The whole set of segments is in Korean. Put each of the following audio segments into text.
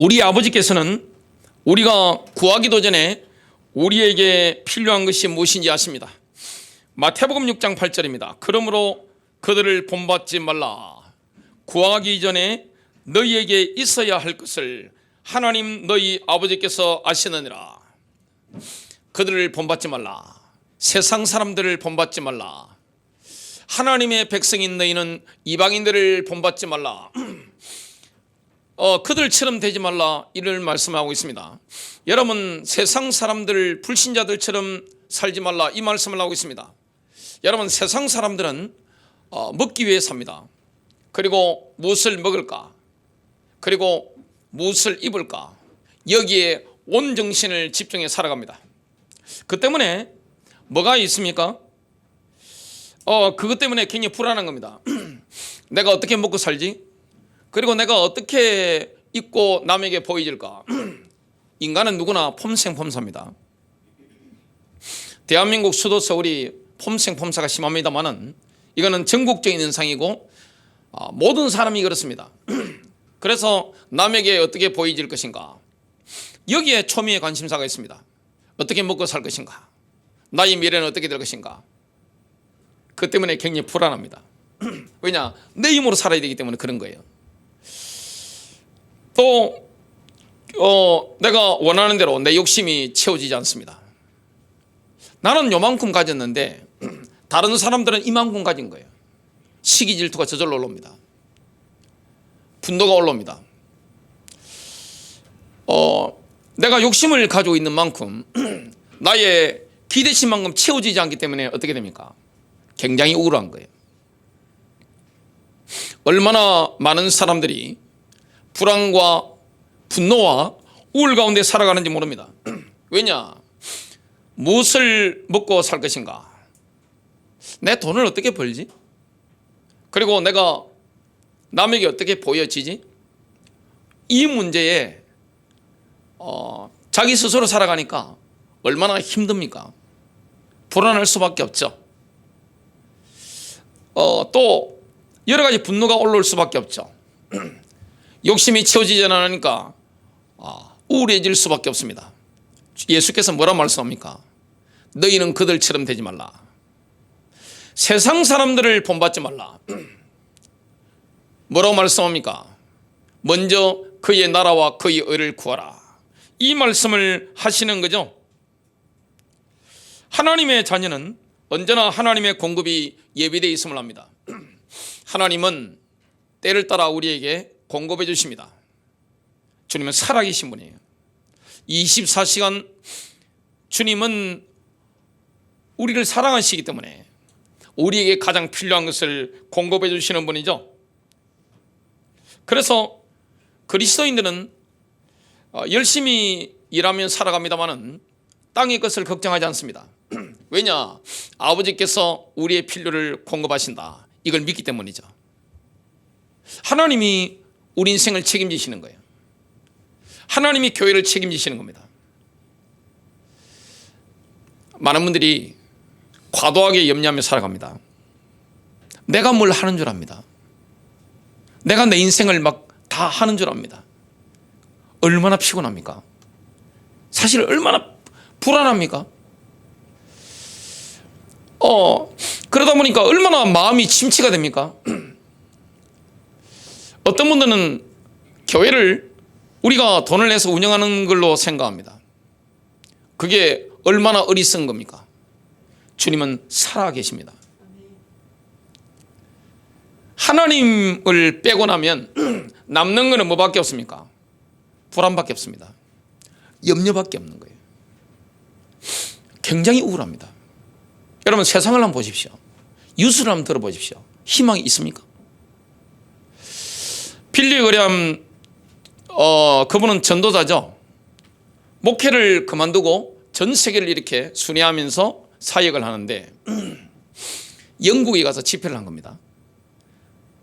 우리 아버지께서는 우리가 구하기도 전에 우리에게 필요한 것이 무엇인지 아십니다. 마태복음 6장 8절입니다. 그러므로 그들을 본받지 말라. 구하기 전에 너희에게 있어야 할 것을 하나님 너희 아버지께서 아시느니라. 그들을 본받지 말라. 세상 사람들을 본받지 말라. 하나님의 백성인 너희는 이방인들을 본받지 말라. 그들처럼 되지 말라, 이를 말씀하고 있습니다. 여러분, 세상 사람들, 불신자들처럼 살지 말라, 이 말씀을 하고 있습니다. 여러분, 세상 사람들은 먹기 위해 삽니다. 그리고 무엇을 먹을까, 그리고 무엇을 입을까, 여기에 온 정신을 집중해 살아갑니다. 그 때문에 뭐가 있습니까? 그것 때문에 굉장히 불안한 겁니다. 내가 어떻게 먹고 살지? 그리고 내가 어떻게 입고 남에게 보여질까? 인간은 누구나 폼생폼사입니다. 대한민국 수도 서울이 폼생폼사가 심합니다만은 이거는 전국적인 현상이고 모든 사람이 그렇습니다. 그래서 남에게 어떻게 보여질 것인가? 여기에 초미의 관심사가 있습니다. 어떻게 먹고 살 것인가? 나의 미래는 어떻게 될 것인가? 그 때문에 굉장히 불안합니다. 왜냐? 내 힘으로 살아야 되기 때문에 그런 거예요. 또 내가 원하는 대로 내 욕심이 채워지지 않습니다. 나는 요만큼 가졌는데 다른 사람들은 이만큼 가진 거예요. 시기 질투가 저절로 올라옵니다. 분노가 올라옵니다. 내가 욕심을 가지고 있는 만큼 나의 기대치만큼 채워지지 않기 때문에 어떻게 됩니까? 굉장히 우울한 거예요. 얼마나 많은 사람들이 불안과 분노와 우울 가운데 살아가는지 모릅니다. 왜냐? 무엇을 먹고 살 것인가? 내 돈을 어떻게 벌지? 그리고 내가 남에게 어떻게 보여지지? 이 문제에 자기 스스로 살아가니까 얼마나 힘듭니까? 불안할 수밖에 없죠. 또 여러 가지 분노가 올라올 수밖에 없죠. 욕심이 채워지지 않으니까 우울해질 수밖에 없습니다. 예수께서 뭐라 말씀합니까? 너희는 그들처럼 되지 말라. 세상 사람들을 본받지 말라. 뭐라고 말씀합니까? 먼저 그의 나라와 그의 의를 구하라. 이 말씀을 하시는 거죠. 하나님의 자녀는 언제나 하나님의 공급이 예비되어 있음을 합니다. 하나님은 때를 따라 우리에게 공급해 주십니다. 주님은 살아계신 분이에요. 24시간 주님은 우리를 사랑하시기 때문에 우리에게 가장 필요한 것을 공급해 주시는 분이죠. 그래서 그리스도인들은 열심히 일하며 살아갑니다마는 땅의 것을 걱정하지 않습니다. 왜냐? 아버지께서 우리의 필요를 공급하신다, 이걸 믿기 때문이죠. 하나님이 우리 인생을 책임지시는 거예요. 하나님이 교회를 책임지시는 겁니다. 많은 분들이 과도하게 염려하며 살아갑니다. 내가 뭘 하는 줄 압니다. 내가 내 인생을 막 다 하는 줄 압니다. 얼마나 피곤합니까? 사실 얼마나 불안합니까? 그러다 보니까 얼마나 마음이 침체가 됩니까? 어떤 분들은 교회를 우리가 돈을 내서 운영하는 걸로 생각합니다. 그게 얼마나 어리석은 겁니까? 주님은 살아 계십니다. 하나님을 빼고 나면 남는 것은 뭐밖에 없습니까? 불안밖에 없습니다. 염려밖에 없는 거예요. 굉장히 우울합니다. 여러분, 세상을 한번 보십시오. 뉴스를 한번 들어보십시오. 희망이 있습니까? 빌리 그레함 그분은 전도자죠. 목회를 그만두고 전 세계를 이렇게 순회하면서 사역을 하는데 영국에 가서 집회를 한 겁니다.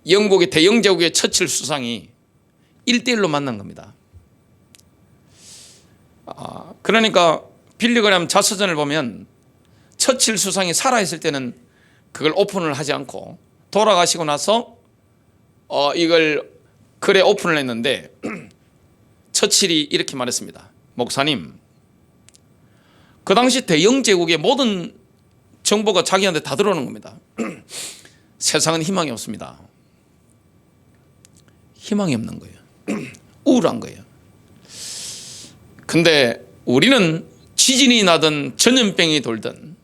영국의 대영 제국의 처칠 수상이 1대1로 만난 겁니다. 그러니까 빌리 그레함 자서전을 보면 처칠 수상이 살아있을 때는 그걸 오픈을 하지 않고 돌아가시고 나서 이걸 글에 오픈을 했는데 처칠이 이렇게 말했습니다. 목사님, 그 당시 대영 제국의 모든 정보가 자기한테 다 들어오는 겁니다. 세상은 희망이 없습니다. 희망이 없는 거예요. 우울한 거예요. 근데 우리는 지진이 나든 전염병이 돌든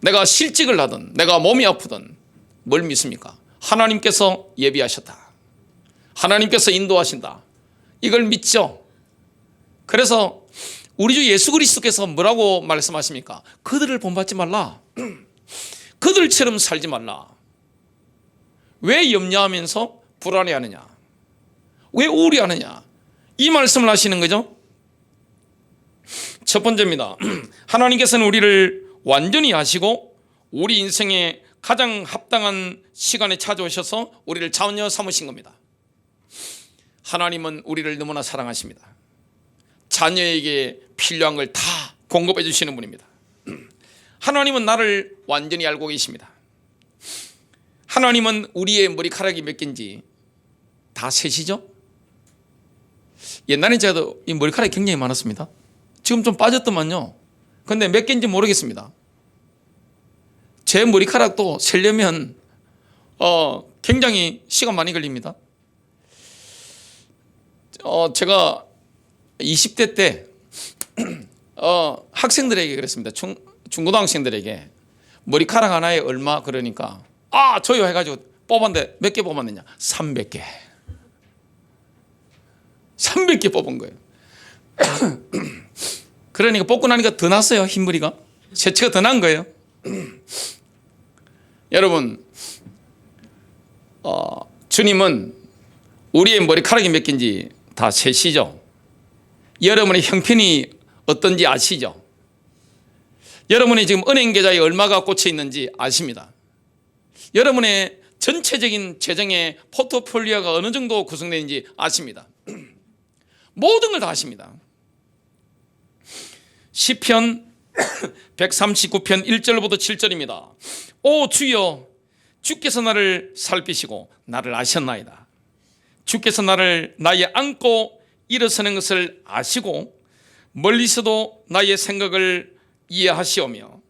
내가 실직을 하든 내가 몸이 아프든 뭘 믿습니까? 하나님께서 예비하셨다. 하나님께서 인도하신다. 이걸 믿죠. 그래서 우리 주 예수 그리스도께서 뭐라고 말씀하십니까? 그들을 본받지 말라. 그들처럼 살지 말라. 왜 염려하면서 불안해하느냐? 왜 우울해하느냐? 이 말씀을 하시는 거죠. 첫 번째입니다. 하나님께서는 우리를 완전히 아시고 우리 인생에 가장 합당한 시간에 찾아오셔서 우리를 자녀 삼으신 겁니다. 하나님은 우리를 너무나 사랑하십니다. 자녀에게 필요한 걸 다 공급해 주시는 분입니다. 하나님은 나를 완전히 알고 계십니다. 하나님은 우리의 머리카락이 몇 개인지 다 세시죠? 옛날에 제가 이 머리카락이 굉장히 많았습니다. 지금 좀 빠졌더만요. 근데 몇 개인지 모르겠습니다. 제 머리카락도 세려면 굉장히 시간 많이 걸립니다. 제가 20대 때 학생들에게 그랬습니다. 중고등학생들에게 머리카락 하나에 얼마 그러니까 저요 해가지고 뽑았는데 몇 개 뽑았느냐? 300개. 300개 뽑은 거예요. 그러니까 뽑고 나니까 더 났어요. 흰머리가. 세차가 더 난 거예요. 여러분, 주님은 우리의 머리카락이 몇 개인지 다 세시죠. 여러분의 형편이 어떤지 아시죠? 여러분이 지금 은행 계좌에 얼마가 꽂혀 있는지 아십니다. 여러분의 전체적인 재정의 포트폴리오가 어느 정도 구성되는지 아십니다. 모든 걸 다 아십니다. 시편 139편 1절부터 7절입니다. 오 주여, 주께서 나를 살피시고 나를 아셨나이다. 주께서 나를 나의 안고 일어서는 것을 아시고 멀리서도 나의 생각을 이해하시오며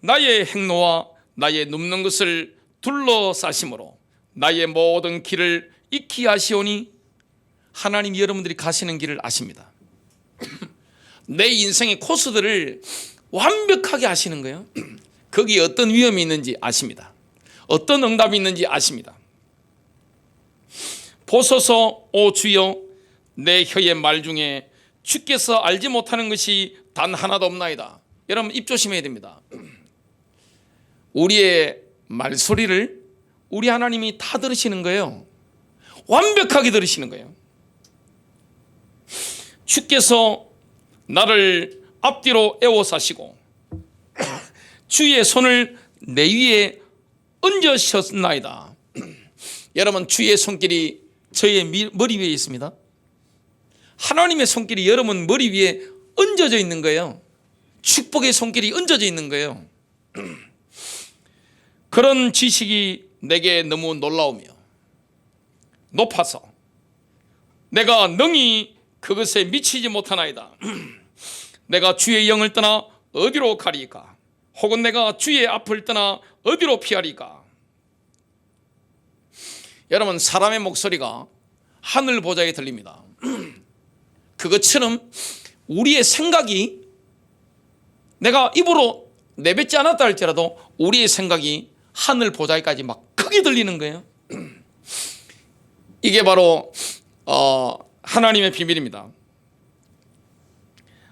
나의 행로와 나의 눕는 것을 둘러싸심으로 나의 모든 길을 익히 아시오니 하나님 여러분들이 가시는 길을 아십니다. 내 인생의 코스들을 완벽하게 아시는 거예요. 거기에 어떤 위험이 있는지 아십니다. 어떤 응답이 있는지 아십니다. 보소서 오 주여, 내 혀의 말 중에 주께서 알지 못하는 것이 단 하나도 없나이다. 여러분 입 조심해야 됩니다. 우리의 말소리를 우리 하나님이 다 들으시는 거예요. 완벽하게 들으시는 거예요. 주께서 나를 앞뒤로 에워싸시고 주의 손을 내 위에 얹으셨나이다. 여러분 주의 손길이 저의 머리 위에 있습니다. 하나님의 손길이 여러분 머리 위에 얹어져 있는 거예요. 축복의 손길이 얹어져 있는 거예요. 그런 지식이 내게 너무 놀라우며 높아서 내가 능히 그것에 미치지 못하나이다. 내가 주의 영을 떠나 어디로 가리까? 혹은 내가 주의 앞을 떠나 어디로 피하리까? 여러분 사람의 목소리가 하늘 보좌에 들립니다. 그것처럼 우리의 생각이 내가 입으로 내뱉지 않았다 할지라도 우리의 생각이 하늘 보좌에까지 막 크게 들리는 거예요. 이게 바로 하나님의 비밀입니다.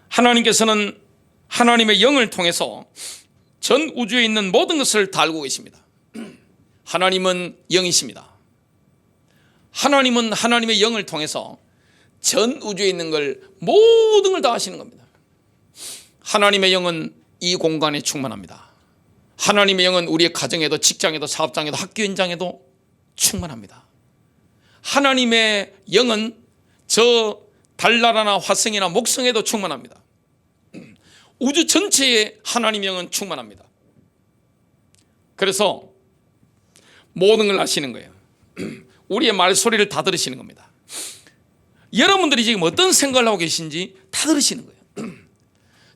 하나님께서는 하나님의 영을 통해서 전 우주에 있는 모든 것을 다 알고 계십니다. 하나님은 영이십니다. 하나님은 하나님의 영을 통해서 전 우주에 있는 걸 모든 걸 다 아시는 겁니다. 하나님의 영은 이 공간에 충만합니다. 하나님의 영은 우리의 가정에도 직장에도 사업장에도 학교 현장에도 충만합니다. 하나님의 영은 저 달나라나 화성이나 목성에도 충만합니다. 우주 전체에 하나님의 영은 충만합니다. 그래서 모든 걸 아시는 거예요. 우리의 말소리를 다 들으시는 겁니다. 여러분들이 지금 어떤 생각을 하고 계신지 다 들으시는 거예요.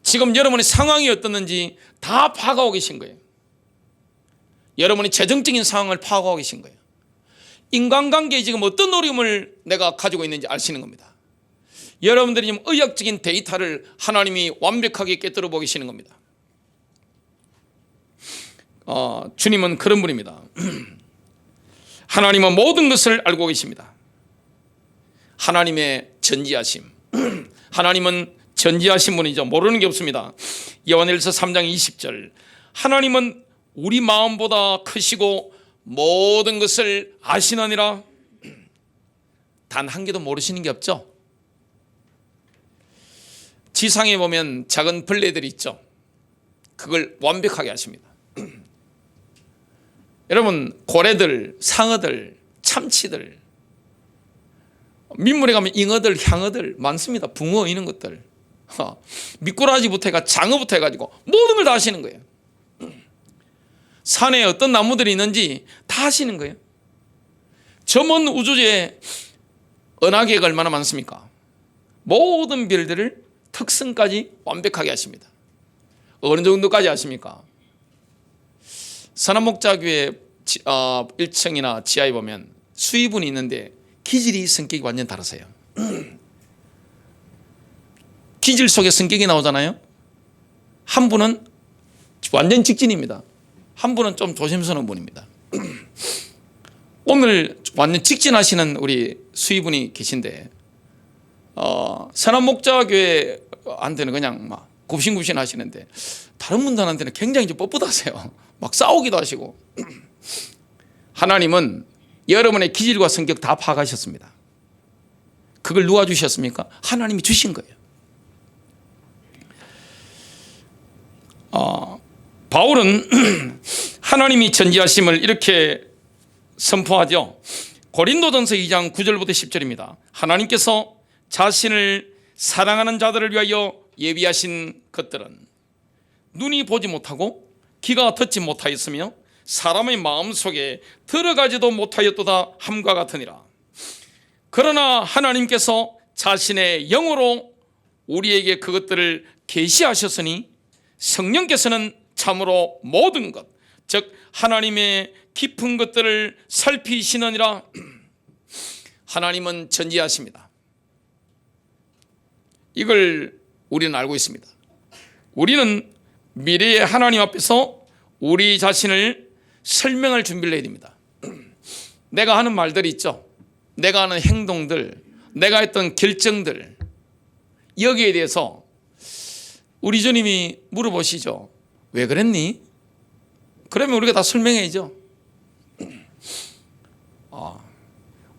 지금 여러분의 상황이 어떻는지 다 파악하고 계신 거예요. 여러분의 재정적인 상황을 파악하고 계신 거예요. 인간관계에 지금 어떤 어려움을 내가 가지고 있는지 아시는 겁니다. 여러분들이 지금 의학적인 데이터를 하나님이 완벽하게 깨뜨려 보고 계시는 겁니다. 주님은 그런 분입니다. 하나님은 모든 것을 알고 계십니다. 하나님의 전지하심. 하나님은 전지하신 분이죠. 모르는 게 없습니다. 요한일서 3장 20절. 하나님은 우리 마음보다 크시고 모든 것을 아시느니라. 단 한 개도 모르시는 게 없죠. 지상에 보면 작은 벌레들이 있죠. 그걸 완벽하게 아십니다. 여러분, 고래들, 상어들, 참치들, 민물에 가면 잉어들, 향어들 많습니다. 붕어 이런 것들, 미꾸라지부터 해가 장어부터 해가지고 모든 걸 다 아시는 거예요. 산에 어떤 나무들이 있는지 다 아시는 거예요. 저 먼 우주에 은하계가 얼마나 많습니까? 모든 별들을 특성까지 완벽하게 아십니다. 어느 정도까지 아십니까? 선한목자교회 1층이나 지하에 보면 수의분이 있는데 기질이 성격이 완전 다르세요. 기질 속에 성격이 나오잖아요. 한 분은 완전 직진입니다. 한 분은 좀 조심스러운 분입니다. 오늘 완전 직진하시는 우리 수의분이 계신데 선한목자교회한테는 그냥 막 굽신굽신 하시는데 다른 분들한테는 굉장히 좀 뻣뻣하세요. 막 싸우기도 하시고. 하나님은 여러분의 기질과 성격 다 파악하셨습니다. 그걸 누가 주셨습니까? 하나님이 주신 거예요. 바울은 하나님이 전지하심을 이렇게 선포하죠. 고린도전서 2장 9절부터 10절입니다. 하나님께서 자신을 사랑하는 자들을 위하여 예비하신 것들은 눈이 보지 못하고 귀가 듣지 못하였으며 사람의 마음속에 들어가지도 못하였도다 함과 같으니라. 그러나 하나님께서 자신의 영으로 우리에게 그것들을 계시하셨으니 성령께서는 참으로 모든 것, 즉 하나님의 깊은 것들을 살피시느니라. 하나님은 전지하십니다. 이걸 우리는 알고 있습니다. 우리는 미래의 하나님 앞에서 우리 자신을 설명할 준비를 해야 됩니다. 내가 하는 말들이 있죠. 내가 하는 행동들, 내가 했던 결정들, 여기에 대해서 우리 주님이 물어보시죠. 왜 그랬니? 그러면 우리가 다 설명해야죠.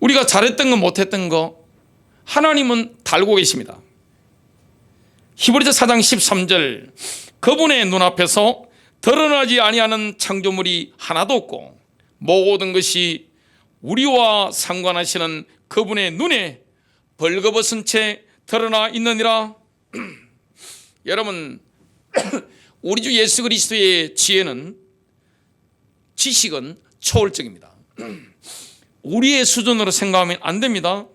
우리가 잘했던 거 못했던 거 하나님은 다 알고 계십니다. 히브리서 4장 13절. 그분의 눈앞에서 드러나지 아니하는 창조물이 하나도 없고 모든 것이 우리와 상관하시는 그분의 눈에 벌거벗은 채 드러나 있느니라. 여러분, 우리 주 예수 그리스도의 지식은 초월적입니다. 우리의 수준으로 생각하면 안 됩니다.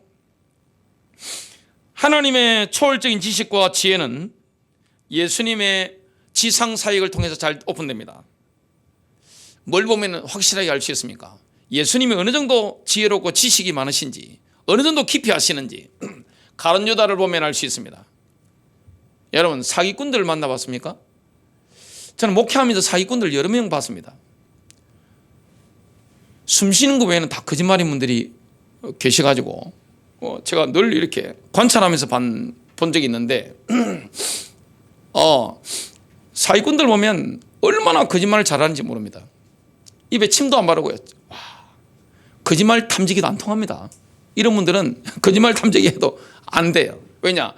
하나님의 초월적인 지식과 지혜는 예수님의 지상 사역을 통해서 잘 오픈됩니다. 뭘 보면 확실하게 알 수 있습니까? 예수님이 어느 정도 지혜롭고 지식이 많으신지, 어느 정도 깊이 아시는지 가룟 유다를 보면 알 수 있습니다. 여러분, 사기꾼들을 만나봤습니까? 저는 목회하면서 사기꾼들 여러 명 봤습니다. 숨 쉬는 거 외에는 다 거짓말인 분들이 계셔가지고 제가 늘 이렇게 관찰하면서 본 적이 있는데 사기꾼들 보면 얼마나 거짓말을 잘하는지 모릅니다. 입에 침도 안 바르고요. 거짓말 탐지기도 안 통합니다. 이런 분들은 거짓말 탐지기 해도 안 돼요. 왜냐?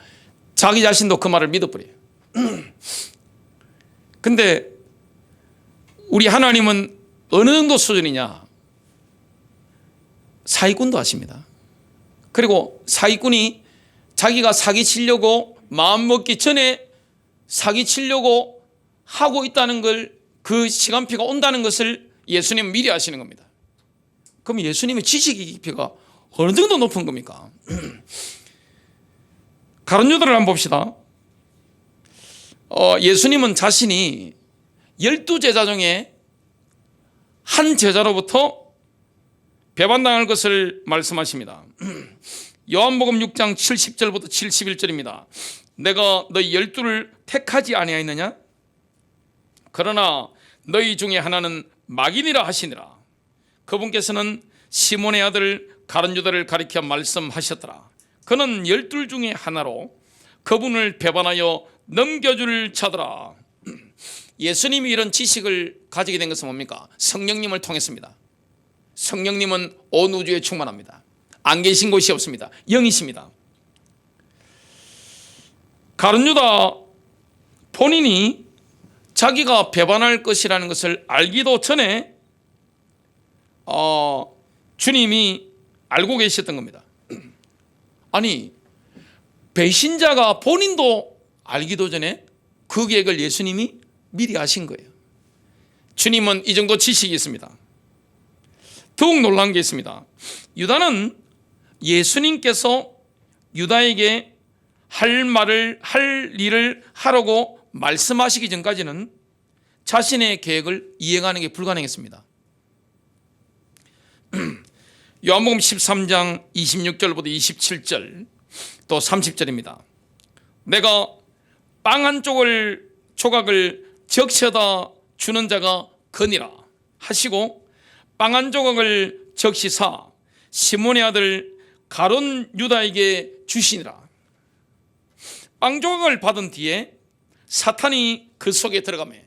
자기 자신도 그 말을 믿어버려요. 근데 우리 하나님은 어느 정도 수준이냐? 사기꾼도 아십니다. 그리고 사기꾼이 자기가 사기치려고 마음먹기 전에 사기치려고 하고 있다는 걸, 그 시간표가 온다는 것을 예수님은 미리 아시는 겁니다. 그럼 예수님의 지식의 깊이가 어느 정도 높은 겁니까? 가룟 유다를 한번 봅시다. 예수님은 자신이 12제자 중에 한 제자로부터 배반당할 것을 말씀하십니다. 요한복음 6장 70절부터 71절입니다. 내가 너희 12를 택하지 아니하였느냐? 그러나 너희 중에 하나는 마귀니라 하시니라. 그분께서는 시몬의 아들 가룟 유다를 가리켜 말씀하셨더라. 그는 12 중에 하나로 그분을 배반하여 넘겨줄 자더라. 예수님이 이런 지식을 가지게 된 것은 뭡니까? 성령님을 통했습니다. 성령님은 온 우주에 충만합니다. 안 계신 곳이 없습니다. 영이십니다. 가룟 유다 본인이 자기가 배반할 것이라는 것을 알기도 전에 주님이 알고 계셨던 겁니다. 아니, 배신자가 본인도 알기도 전에 그 계획을 예수님이 미리 아신 거예요. 주님은 이 정도 지식이 있습니다. 더욱 놀라운 게 있습니다. 유다는 예수님께서 유다에게 할 일을 하라고 말씀하시기 전까지는 자신의 계획을 이행하는 게 불가능했습니다. 요한복음 13장 26절부터 27절 또 30절입니다. 내가 빵 한 조각을 적셔다 주는 자가 거니라 하시고 빵 한 조각을 적시사 시몬의 아들 가룟 유다에게 주시니라. 빵 조각을 받은 뒤에 사탄이 그 속에 들어가매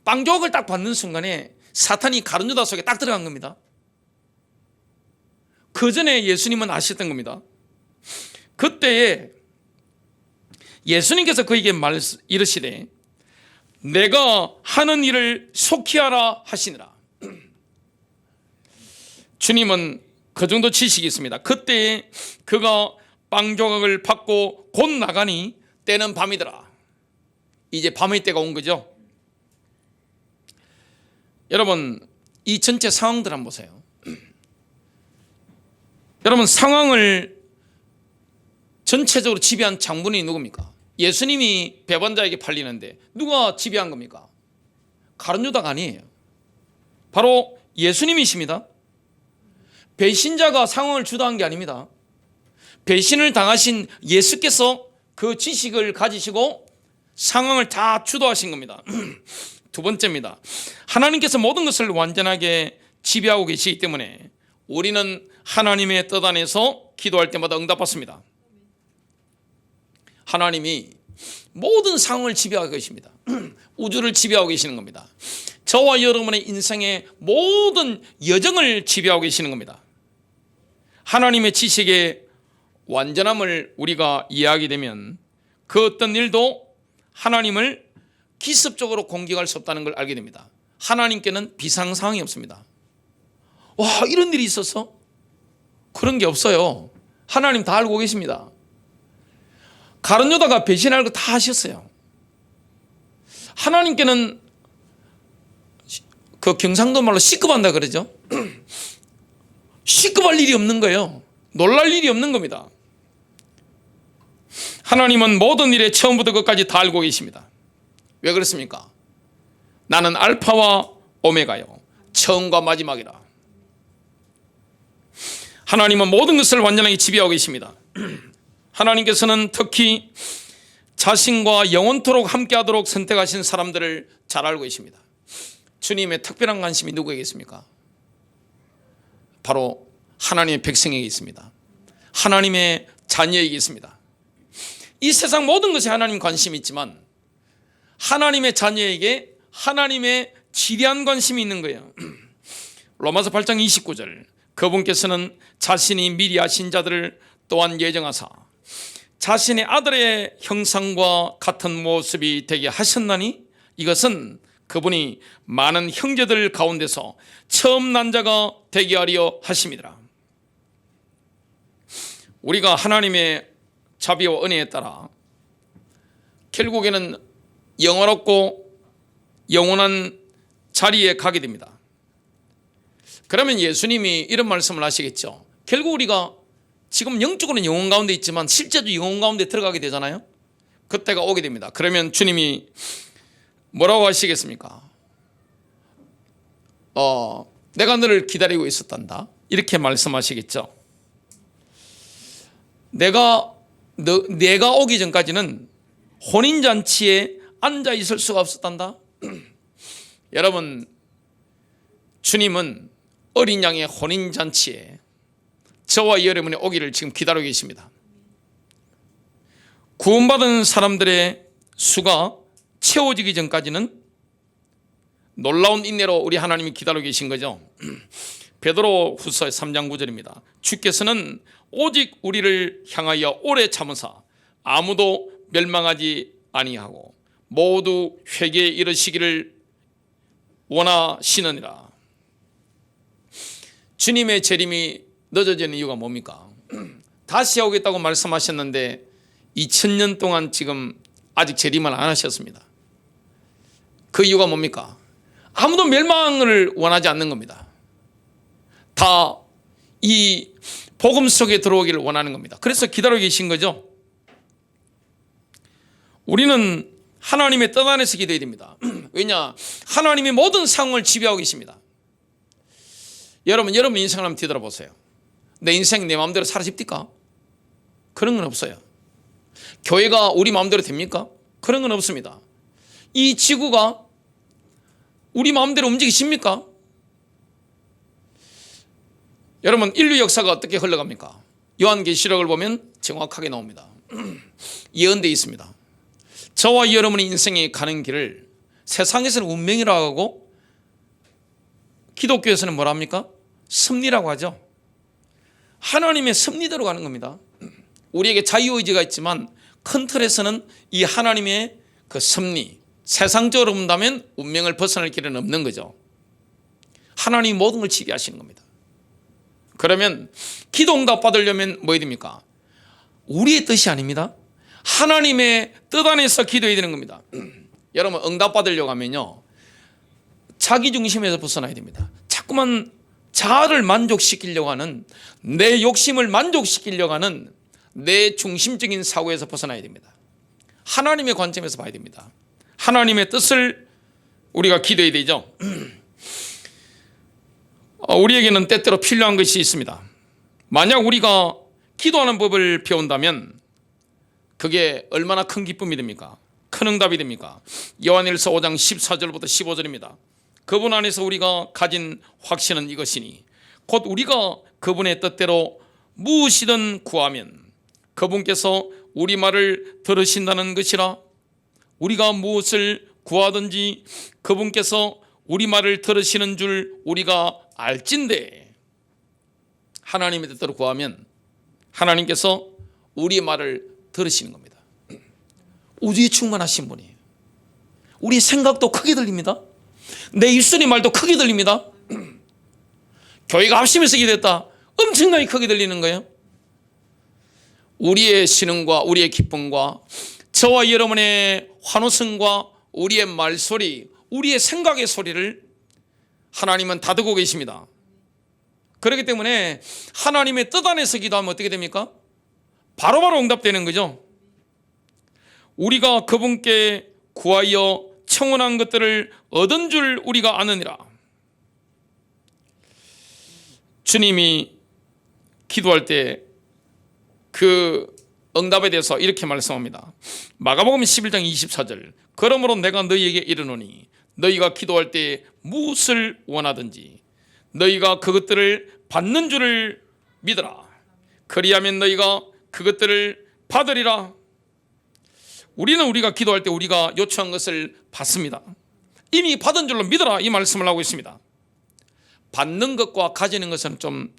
빵 조각을 딱 받는 순간에 사탄이 가룟 유다 속에 딱 들어간 겁니다. 그 전에 예수님은 아셨던 겁니다. 그때에 예수님께서 그에게 이르시되 내가 하는 일을 속히 하라 하시니라. 주님은 그 정도 지식이 있습니다. 그때에 그가 빵 조각을 받고 곧 나가니 때는 밤이더라. 이제 밤의 때가 온 거죠. 여러분, 이 전체 상황들 한번 보세요. 여러분, 상황을 전체적으로 지배한 장본인이 누굽니까? 예수님이 배반자에게 팔리는데 누가 지배한 겁니까? 가룟 유다가 아니에요. 바로 예수님이십니다. 배신자가 상황을 주도한 게 아닙니다. 배신을 당하신 예수께서 그 지식을 가지시고 상황을 다 주도하신 겁니다. 두 번째입니다. 하나님께서 모든 것을 완전하게 지배하고 계시기 때문에 우리는 하나님의 뜻 안에서 기도할 때마다 응답받습니다. 하나님이 모든 상황을 지배하고 계십니다. 우주를 지배하고 계시는 겁니다. 저와 여러분의 인생의 모든 여정을 지배하고 계시는 겁니다. 하나님의 지식의 완전함을 우리가 이해하게 되면 그 어떤 일도 하나님을 기습적으로 공격할 수 없다는 걸 알게 됩니다. 하나님께는 비상상황이 없습니다. 와, 이런 일이 있었어? 그런 게 없어요. 하나님 다 알고 계십니다. 가룟 유다가 배신할 거 다 하셨어요. 하나님께는 그 경상도 말로 시급한다 그러죠. 시급할 일이 없는 거예요. 놀랄 일이 없는 겁니다. 하나님은 모든 일의 처음부터 끝까지 다 알고 계십니다. 왜 그렇습니까? 나는 알파와 오메가요, 처음과 마지막이라. 하나님은 모든 것을 완전하게 지배하고 계십니다. 하나님께서는 특히 자신과 영원토록 함께하도록 선택하신 사람들을 잘 알고 계십니다. 주님의 특별한 관심이 누구에게 있습니까? 바로 하나님의 백성에게 있습니다. 하나님의 자녀에게 있습니다. 이 세상 모든 것에 하나님 관심이 있지만 하나님의 자녀에게 하나님의 지대한 관심이 있는 거예요. 로마서 8장 29절, 그분께서는 자신이 미리 아신 자들을 또한 예정하사 자신의 아들의 형상과 같은 모습이 되게 하셨나니 이것은 그분이 많은 형제들 가운데서 처음 난 자가 되게 하려 하심이더라. 우리가 하나님의 자비와 은혜에 따라 결국에는 영원롭고 영원한 자리에 가게 됩니다. 그러면 예수님이 이런 말씀을 하시겠죠. 결국 우리가 지금 영적으로는 영혼 가운데 있지만 실제도 영혼 가운데 들어가게 되잖아요. 그때가 오게 됩니다. 그러면 주님이 뭐라고 하시겠습니까? 내가 너를 기다리고 있었단다, 이렇게 말씀하시겠죠. 내가 오기 전까지는 혼인잔치에 앉아 있을 수가 없었단다. 여러분, 주님은 어린 양의 혼인잔치에 저와 여러분이 오기를 지금 기다리고 계십니다. 구원받은 사람들의 수가 채워지기 전까지는 놀라운 인내로 우리 하나님이 기다리고 계신 거죠. 베드로 후서 3장 9절입니다. 주께서는 오직 우리를 향하여 오래 참으사 아무도 멸망하지 아니하고 모두 회개에 이르시기를 원하시느니라. 주님의 재림이 늦어지는 이유가 뭡니까? 다시 오겠다고 말씀하셨는데 2000년 동안 지금 아직 재림을 안 하셨습니다. 그 이유가 뭡니까? 아무도 멸망을 원하지 않는 겁니다. 다 이 복음 속에 들어오기를 원하는 겁니다. 그래서 기다리고 계신 거죠. 우리는 하나님의 뜻 안에서 기도해야 됩니다. 왜냐? 하나님이 모든 상황을 지배하고 계십니다. 여러분 인생을 한번 뒤돌아보세요. 내 인생 내 마음대로 사라집니까? 그런 건 없어요. 교회가 우리 마음대로 됩니까? 그런 건 없습니다. 이 지구가 우리 마음대로 움직이십니까? 여러분, 인류 역사가 어떻게 흘러갑니까? 요한계시록을 보면 정확하게 나옵니다. 예언되어 있습니다. 저와 여러분의 인생에 가는 길을 세상에서는 운명이라고 하고 기독교에서는 뭐라 합니까? 섭리라고 하죠. 하나님의 섭리대로 가는 겁니다. 우리에게 자유의지가 있지만 큰 틀에서는 이 하나님의 그 섭리, 세상적으로 본다면 운명을 벗어날 길은 없는 거죠. 하나님이 모든 걸 지배하시는 겁니다. 그러면 기도 응답 받으려면 뭐 해야 됩니까? 우리의 뜻이 아닙니다. 하나님의 뜻 안에서 기도해야 되는 겁니다. 여러분, 응답 받으려고 하면요, 자기 중심에서 벗어나야 됩니다. 자꾸만 자아를 만족시키려고 하는, 내 욕심을 만족시키려고 하는 내 중심적인 사고에서 벗어나야 됩니다. 하나님의 관점에서 봐야 됩니다. 하나님의 뜻을 우리가 기도해야 되죠. 우리에게는 때때로 필요한 것이 있습니다. 만약 우리가 기도하는 법을 배운다면 그게 얼마나 큰 기쁨이 됩니까? 큰 응답이 됩니까? 요한일서 5장 14절부터 15절입니다. 그분 안에서 우리가 가진 확신은 이것이니 곧 우리가 그분의 뜻대로 무엇이든 구하면 그분께서 우리 말을 들으신다는 것이라. 우리가 무엇을 구하든지 그분께서 우리 말을 들으시는 줄 우리가 알진대. 하나님의 뜻대로 구하면 하나님께서 우리의 말을 들으시는 겁니다. 우주에 충만하신 분이에요. 우리 생각도 크게 들립니다. 내 입술의 말도 크게 들립니다. 교회가 합심해서 기도했다, 엄청나게 크게 들리는 거예요. 우리의 신음과 우리의 기쁨과 저와 여러분의 환호성과 우리의 말소리, 우리의 생각의 소리를 하나님은 다 듣고 계십니다. 그렇기 때문에 하나님의 뜻 안에서 기도하면 어떻게 됩니까? 바로바로 응답되는 거죠. 우리가 그분께 구하여 청원한 것들을 얻은 줄 우리가 아느니라. 주님이 기도할 때 그 응답에 대해서 이렇게 말씀합니다. 마가복음 11장 24절. 그러므로 내가 너희에게 이르노니 너희가 기도할 때 무엇을 원하든지 너희가 그것들을 받는 줄을 믿어라. 그리하면 너희가 그것들을 받으리라. 우리가 기도할 때 우리가 요청한 것을 받습니다. 이미 받은 줄로 믿어라, 이 말씀을 하고 있습니다. 받는 것과 가지는 것은 좀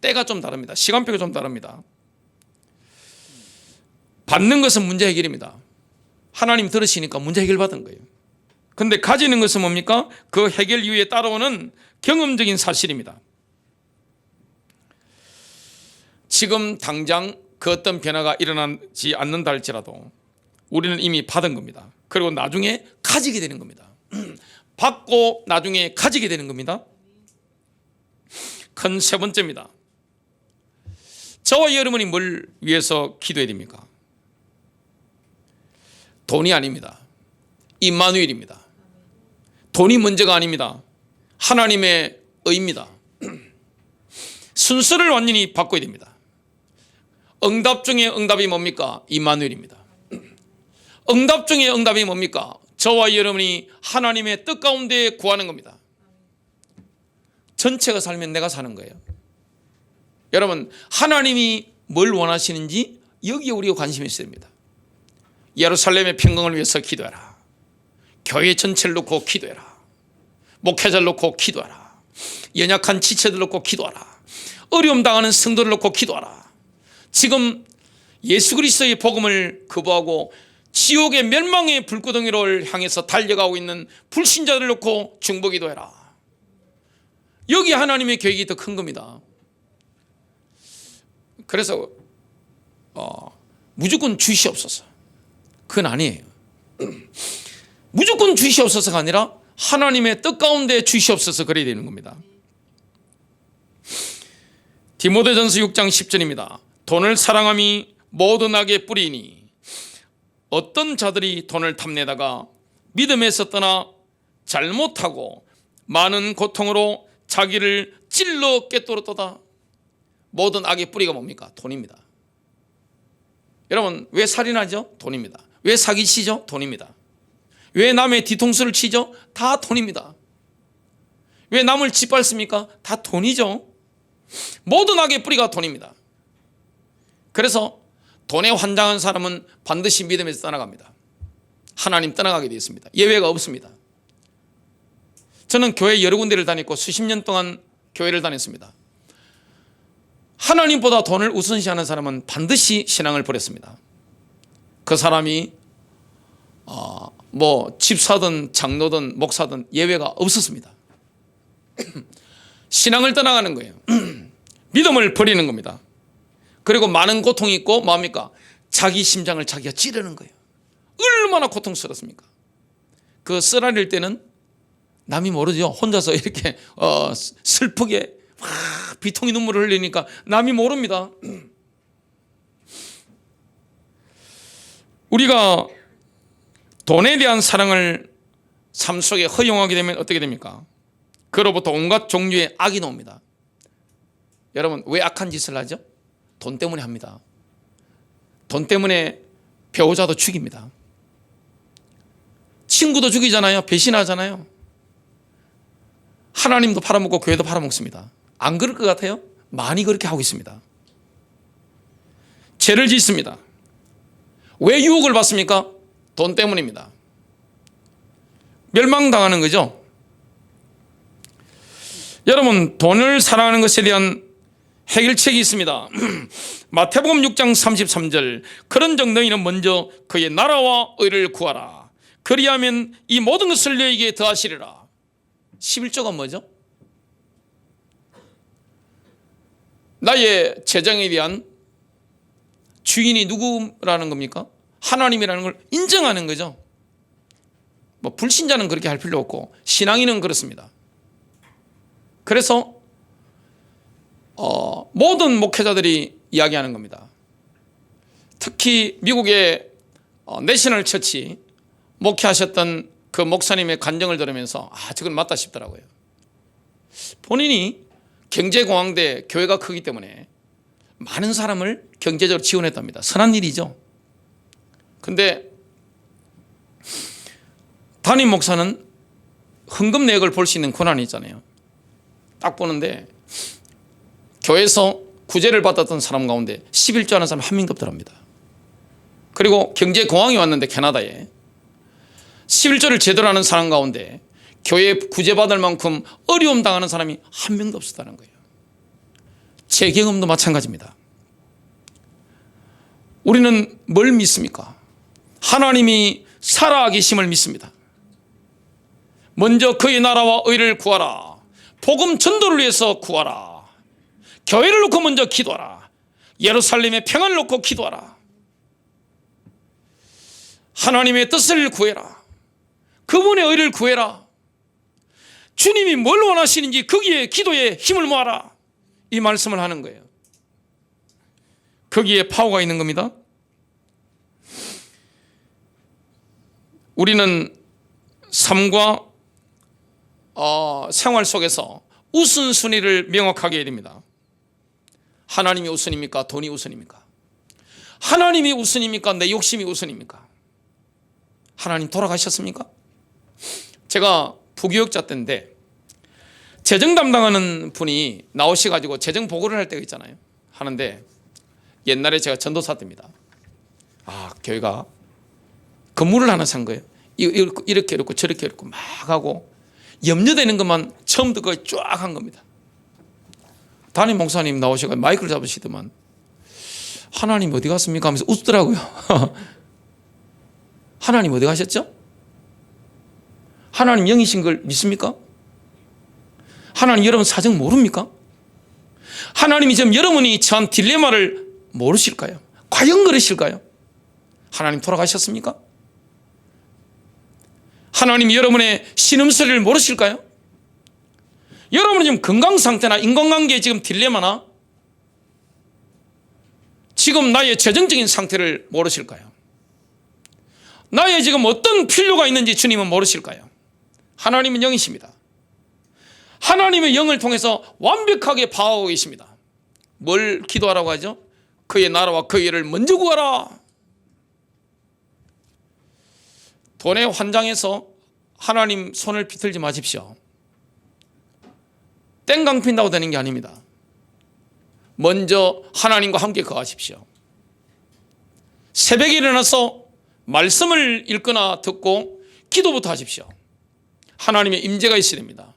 때가 좀 다릅니다. 시간표가 좀 다릅니다. 받는 것은 문제 해결입니다. 하나님 들으시니까 문제 해결 받은 거예요. 그런데 가지는 것은 뭡니까? 그 해결 이후에 따라오는 경험적인 사실입니다. 지금 당장 그 어떤 변화가 일어나지 않는다 할지라도 우리는 이미 받은 겁니다. 그리고 나중에 가지게 되는 겁니다. 받고 나중에 가지게 되는 겁니다. 큰 세 번째입니다. 저와 여러분이 뭘 위해서 기도해야 됩니까? 돈이 아닙니다. 임마누엘입니다. 돈이 문제가 아닙니다. 하나님의 의입니다. 순서를 완전히 바꿔야 됩니다. 응답 중에 응답이 뭡니까? 임마누엘입니다. 응답 중에 응답이 뭡니까? 저와 여러분이 하나님의 뜻 가운데 구하는 겁니다. 전체가 살면 내가 사는 거예요. 여러분, 하나님이 뭘 원하시는지 여기에 우리가 관심이 있어야 됩니다. 예루살렘의 평강을 위해서 기도해라. 교회 전체를 놓고 기도해라. 목회자를 놓고 기도하라. 연약한 지체들 놓고 기도하라. 어려움 당하는 성도를 놓고 기도하라. 지금 예수 그리스도의 복음을 거부하고 지옥의 멸망의 불구덩이를 향해서 달려가고 있는 불신자들을 놓고 중보 기도해라. 여기 하나님의 계획이 더 큰 겁니다. 그래서 무조건 주시옵소서, 그건 아니에요. 무조건 주시옵소서가 아니라 하나님의 뜻 가운데 주시옵소서, 그래야 되는 겁니다. 디모데전서 6장 10절입니다. 돈을 사랑함이 모든 악의 뿌리이니 어떤 자들이 돈을 탐내다가 믿음에서 떠나 잘못하고 많은 고통으로 자기를 찔러 꿰뚫었도다. 모든 악의 뿌리가 뭡니까? 돈입니다. 여러분, 왜 살인하죠? 돈입니다. 왜 사기치죠? 돈입니다. 왜 남의 뒤통수를 치죠? 다 돈입니다. 왜 남을 짓밟습니까? 다 돈이죠. 모든 악의 뿌리가 돈입니다. 그래서 돈에 환장한 사람은 반드시 믿음에서 떠나갑니다. 하나님 떠나가게 되어 있습니다. 예외가 없습니다. 저는 교회 여러 군데를 다녔고 수십 년 동안 교회를 다녔습니다. 하나님보다 돈을 우선시하는 사람은 반드시 신앙을 버렸습니다. 그 사람이 집사든 장로든 목사든 예외가 없었습니다. 신앙을 떠나가는 거예요. 믿음을 버리는 겁니다. 그리고 많은 고통이 있고 뭡니까? 자기 심장을 자기가 찌르는 거예요. 얼마나 고통스럽습니까? 그 쓰라릴 때는 남이 모르죠. 혼자서 이렇게 슬프게 비통이 눈물을 흘리니까 남이 모릅니다. 우리가 돈에 대한 사랑을 삶 속에 허용하게 되면 어떻게 됩니까? 그로부터 온갖 종류의 악이 나옵니다. 여러분, 왜 악한 짓을 하죠? 돈 때문에 합니다. 돈 때문에 배우자도 죽입니다. 친구도 죽이잖아요. 배신하잖아요. 하나님도 팔아먹고 교회도 팔아먹습니다. 안 그럴 것 같아요? 많이 그렇게 하고 있습니다. 죄를 짓습니다. 왜 유혹을 받습니까? 돈 때문입니다. 멸망당하는 거죠. 여러분, 돈을 사랑하는 것에 대한 해결책이 있습니다. 마태복음 6장 33절, 그런 정너희는 먼저 그의 나라와 의를 구하라. 그리하면 이 모든 것을 너희에게 더하시리라. 11조가 뭐죠? 나의 재정에 대한 주인이 누구라는 겁니까? 하나님이라는 걸 인정하는 거죠. 불신자는 그렇게 할 필요 없고 신앙인은 그렇습니다. 그래서 모든 목회자들이 이야기하는 겁니다. 특히 미국의 내셔널 처치 목회하셨던 그 목사님의 간증을 들으면서 저건 맞다 싶더라고요. 본인이 경제공황대 교회가 크기 때문에 많은 사람을 경제적으로 지원했답니다. 선한 일이죠. 근데 담임 목사는 헌금 내역을 볼 수 있는 권한이 있잖아요. 딱 보는데 교회에서 구제를 받았던 사람 가운데 11조 하는 사람 한 명도 없더랍니다. 그리고 경제공황이 왔는데 캐나다에 11조를 제대로 하는 사람 가운데 교회에 구제받을 만큼 어려움 당하는 사람이 한 명도 없었다는 거예요. 제 경험도 마찬가지입니다. 우리는 뭘 믿습니까? 하나님이 살아계심을 믿습니다. 먼저 그의 나라와 의를 구하라. 복음 전도를 위해서 구하라. 교회를 놓고 먼저 기도하라. 예루살렘의 평안을 놓고 기도하라. 하나님의 뜻을 구해라. 그분의 의를 구해라. 주님이 뭘 원하시는지 거기에 기도에 힘을 모아라. 이 말씀을 하는 거예요. 거기에 파워가 있는 겁니다. 우리는 삶과 생활 속에서 우선순위를 명확하게 해야 됩니다. 하나님이 우선입니까? 돈이 우선입니까? 하나님이 우선입니까? 내 욕심이 우선입니까? 하나님 돌아가셨습니까? 제가 부교육자 때인데 재정 담당하는 분이 나오셔가지고 재정 보고를 할 때가 있잖아요. 하는데 옛날에 제가 전도사 때입니다. 교회가 건물을 하나 산 거예요. 이렇게 이렇고 저렇게 이렇고 막 하고 염려되는 것만 처음부터 거의 쫙 한 겁니다. 담임 목사님 나오셔서 마이크를 잡으시더만 하나님 어디 갔습니까? 하면서 웃더라고요. 하나님 어디 가셨죠? 하나님 영이신 걸 믿습니까? 하나님 여러분 사정 모릅니까? 하나님이 지금 여러분이 처한 딜레마를 모르실까요? 과연 그러실까요? 하나님 돌아가셨습니까? 하나님이 여러분의 신음소리를 모르실까요? 여러분은 지금 건강 상태나 인간관계에 지금 딜레마나 지금 나의 재정적인 상태를 모르실까요? 나의 지금 어떤 필요가 있는지 주님은 모르실까요? 하나님은 영이십니다. 하나님의 영을 통해서 완벽하게 파악하고 계십니다. 뭘 기도하라고 하죠? 그의 나라와 그의 일을 먼저 구하라. 돈의 환장에서 하나님 손을 비틀지 마십시오. 땡강 핀다고 되는 게 아닙니다. 먼저 하나님과 함께 거하십시오. 새벽에 일어나서 말씀을 읽거나 듣고 기도부터 하십시오. 하나님의 임재가 있어야 됩니다.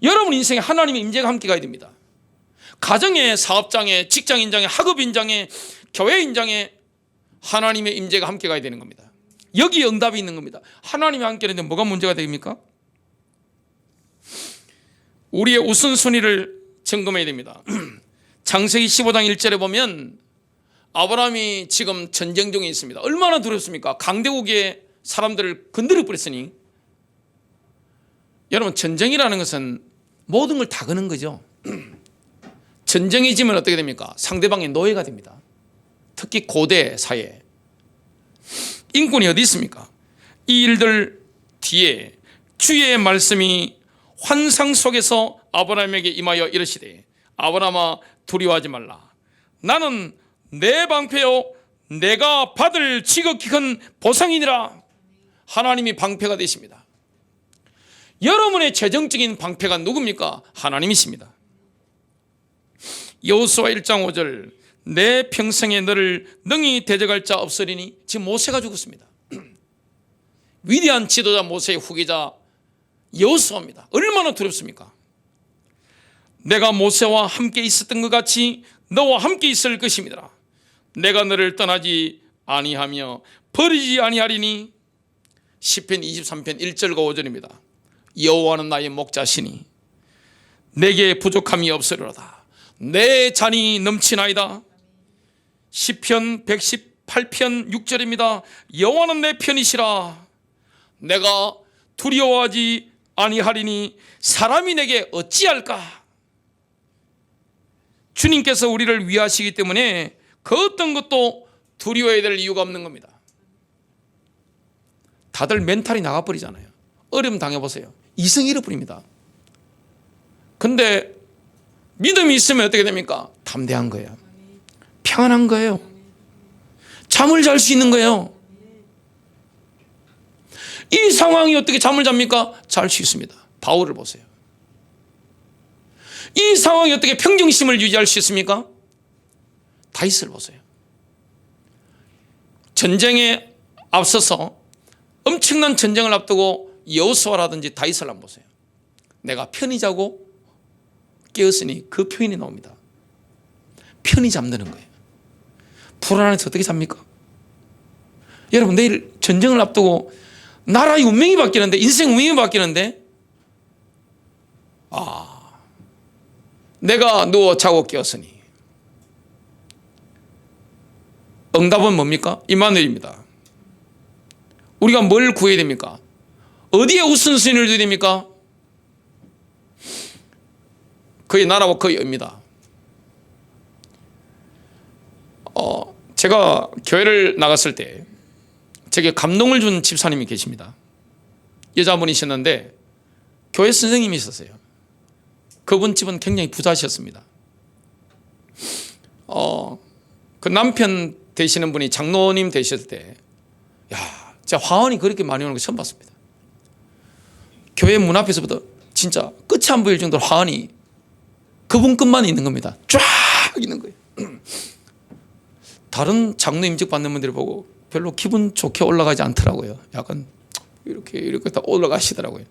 여러분 인생에 하나님의 임재가 함께 가야 됩니다. 가정의, 사업장에, 직장인장에, 학업인장에, 교회인장에 하나님의 임재가 함께 가야 되는 겁니다. 여기에 응답이 있는 겁니다. 하나님이 함께 하는데 뭐가 문제가 됩니까? 우리의 우선순위를 점검해야 됩니다. 창세기 15장 1절에 보면 아브라함이 지금 전쟁 중에 있습니다. 얼마나 두렵습니까? 강대국의 사람들을 건드려 버렸으니. 여러분 전쟁이라는 것은 모든 걸 다 거는 거죠. 전쟁이 지면 어떻게 됩니까? 상대방의 노예가 됩니다. 특히 고대 사회 인권이 어디 있습니까? 이 일들 뒤에 주의 말씀이 환상 속에서 아브라함에게 임하여 이르시되 아브라함아 두려워하지 말라. 나는 내 방패요 내가 받을 지극히 큰 보상이니라. 하나님이 방패가 되십니다. 여러분의 재정적인 방패가 누굽니까? 하나님이십니다. 여호수아 1장 5절 내 평생에 너를 능히 대적할 자 없으리니. 지금 모세가 죽었습니다. 위대한 지도자 모세의 후계자 여호수아입니다. 얼마나 두렵습니까? 내가 모세와 함께 있었던 것 같이 너와 함께 있을 것입니다. 내가 너를 떠나지 아니하며 버리지 아니하리니. 시편 23편 1절과 5절입니다. 여호와는 나의 목자시니 내게 부족함이 없으리로다. 내 잔이 넘치나이다. 시편 118편 6절입니다. 여호와는 내 편이시라. 내가 두려워하지 아니하리니 사람이 내게 어찌할까. 주님께서 우리를 위하시기 때문에 그 어떤 것도 두려워해야 될 이유가 없는 겁니다. 다들 멘탈이 나가버리잖아요. 어려움 당해보세요. 이성 잃어버립니다. 근데 믿음이 있으면 어떻게 됩니까? 담대한 거예요. 평안한 거예요. 잠을 잘 수 있는 거예요. 이 상황이 어떻게 잠을 잡니까? 잘 수 있습니다. 바울을 보세요. 이 상황이 어떻게 평정심을 유지할 수 있습니까? 다윗을 보세요. 전쟁에 앞서서 엄청난 전쟁을 앞두고 여호수아라든지 다윗을 한번 보세요. 내가 편히 자고 깨었으니 그 표현이 나옵니다. 편히 잠드는 거예요. 불안해서 어떻게 잡니까? 여러분 내일 전쟁을 앞두고 나라의 운명이 바뀌는데, 인생 운명이 바뀌는데, 내가 누워 자고 깨었으니. 응답은 뭡니까? 임마누엘입니다. 우리가 뭘 구해야 됩니까? 어디에 우선순위를 둬야 됩니까? 그의 나라와 그의 의입니다. 제가 교회를 나갔을 때 제게 감동을 준 집사님이 계십니다. 여자분이셨는데 교회 선생님이 있었어요. 그분 집은 굉장히 부자셨습니다. 그 남편 되시는 분이 장로님 되셨을 때, 제가 화환이 그렇게 많이 오는 거 처음 봤습니다. 교회 문 앞에서부터 진짜 끝이 안 보일 정도로 화환이 그분 끝만 있는 겁니다. 쫙 있는 거예요. 다른 장로 임직 받는 분들이 보고 별로 기분 좋게 올라가지 않더라고요. 약간 이렇게 다 올라가시더라고요.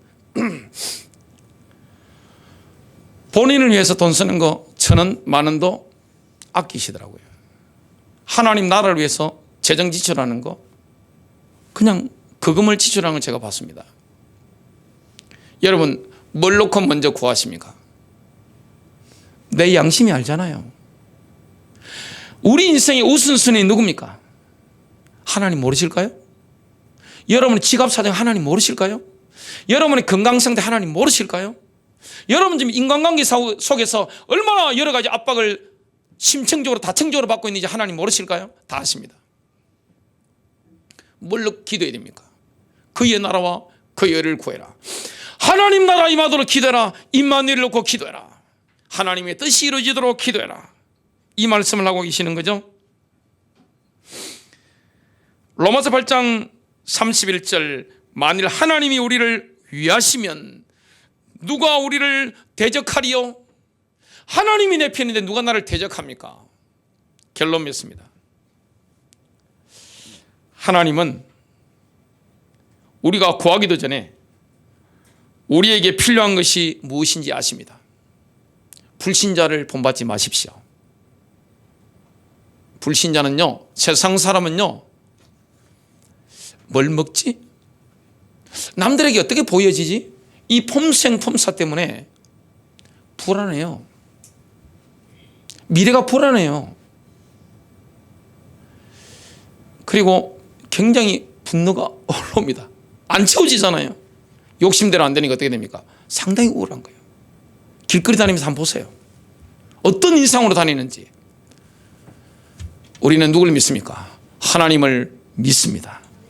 본인을 위해서 돈 쓰는 거 1,000원, 10,000원도 아끼시더라고요. 하나님 나라를 위해서 재정 지출하는 거 그냥 그금을 지출하는 걸 제가 봤습니다. 여러분 뭘 놓고 먼저 구하십니까? 내 양심이 알잖아요. 우리 인생의 우선순위 누굽니까? 하나님 모르실까요? 여러분의 지갑 사정 하나님 모르실까요? 여러분의 건강 상태 하나님 모르실까요? 여러분 지금 인간관계 속에서 얼마나 여러 가지 압박을 심층적으로 다층적으로 받고 있는지 하나님 모르실까요? 다 아십니다. 뭘로 기도해야 됩니까? 그의 나라와 그의 의를 구해라. 하나님 나라 임하도록 기도해라. 임마누엘을 놓고 기도해라. 하나님의 뜻이 이루어지도록 기도해라. 이 말씀을 하고 계시는 거죠. 로마서 8장 31절 만일 하나님이 우리를 위하시면 누가 우리를 대적하리요? 하나님이 내 편인데 누가 나를 대적합니까? 결론 맺습니다. 하나님은 우리가 구하기도 전에 우리에게 필요한 것이 무엇인지 아십니다. 불신자를 본받지 마십시오. 불신자는요, 세상 사람은요, 뭘 먹지? 남들에게 어떻게 보여지지? 이 폼생폼사 때문에 불안해요. 미래가 불안해요. 그리고 굉장히 분노가 올라옵니다. 안 채워지잖아요. 욕심대로 안 되니까 어떻게 됩니까? 상당히 우울한 거예요. 길거리 다니면서 한번 보세요. 어떤 인상으로 다니는지. 우리는 누굴 믿습니까? 하나님을 믿습니다.